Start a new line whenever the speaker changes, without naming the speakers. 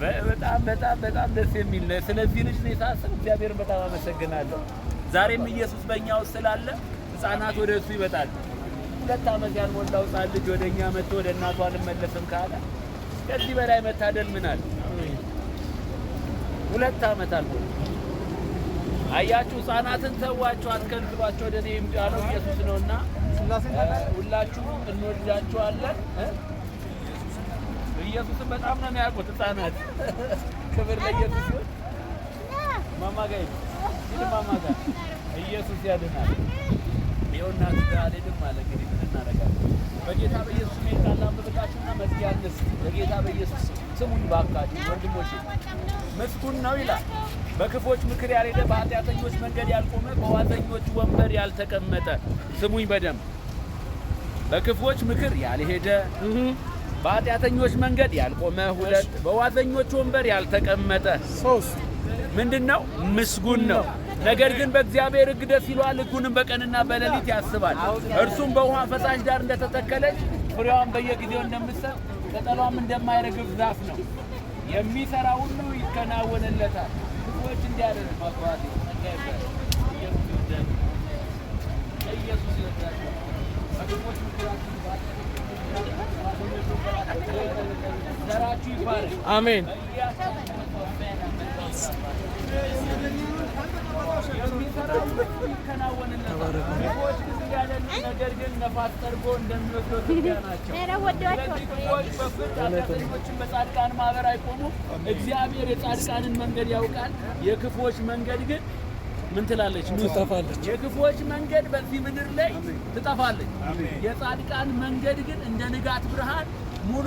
በጣም ደስ የሚል ነው። ስለዚህ ልጅ ነው የሳስብ እግዚአብሔርን በጣም አመሰግናለሁ። ዛሬም ኢየሱስ በእኛ ውስጥ ስላለ ህፃናት ወደ እሱ ይመጣሉ። 2 ዓመት ያልሞላው ህፃን ልጅ ወደኛ መጥቶ ወደ እናቱ አልመለስም ካለ ከዚህ በላይ መታደል ምን አለ? 2 ዓመት አልሞላ። አያችሁ ህፃናትን ተዋቸው፣ አትከልክሏቸው፣ ወደ እኔ ይምጡ ያለው ኢየሱስ ነውና ሁላችሁም እንወዳችኋለን። ኢየሱስን በጣም ነው የሚያውቁት ህፃናት። ክብር ለኢየሱስ ይሁን። ማማ ጋር ማማ ጋር ኢየሱስ ያድናል። ይኸውና ትዳሌልም አለ እንግዲህ ምን እናደርጋለን? በጌታ በኢየሱስ ስም ቃል አንብብላችሁና መዝጊያንስ በጌታ በኢየሱስ ስሙን ባካችሁ ወንድሞቼ። ምስጉን ነው ይላል በክፎች ምክር ያልሄደ፣ በኃጢአተኞች መንገድ ያልቆመ፣ በዋዘኞች ወንበር ያልተቀመጠ። ስሙኝ በደንብ። በክፎች ምክር ያልሄደ፣ በኃጢአተኞች መንገድ ያልቆመ፣ 2 በዋዘኞች ወንበር ያልተቀመጠ፣ 3 ምንድነው? ምስጉን ነው። ነገር ግን በእግዚአብሔር ሕግ ደስ ይለዋል፣ ሕጉንም በቀንና በሌሊት ያስባል። እርሱም በውሃ ፈሳሽ ዳር እንደተተከለች ፍሬዋን በየጊዜው እንደምትሰጥ ቅጠሏም እንደማይረግፍ ዛፍ ነው። የሚሰራ ሁሉ ይከናወንለታል። ክፉዎች እንዲያደርግ ማጓት ኢየሱስ ይወዳል። በክፉዎች ምክራችሁ ዘራችሁ ይባረክ። አሜን። ነገር ግን ነፋስ ጠርጎ እንደሚወስደው ትቢያ ናቸው። ስለዚህ ክፉዎች በፍርድ ኃጢአተኞችን በጻድቃን ማህበር አይቆሙም። እግዚአብሔር የጻድቃንን መንገድ ያውቃል፣ የክፉዎች መንገድ ግን ምን ትላለች? ትጠፋለች። የክፉዎች መንገድ በዚህ ምድር ላይ ትጠፋለች። የጻድቃን መንገድ ግን እንደ ንጋት ብርሃን ሙሉ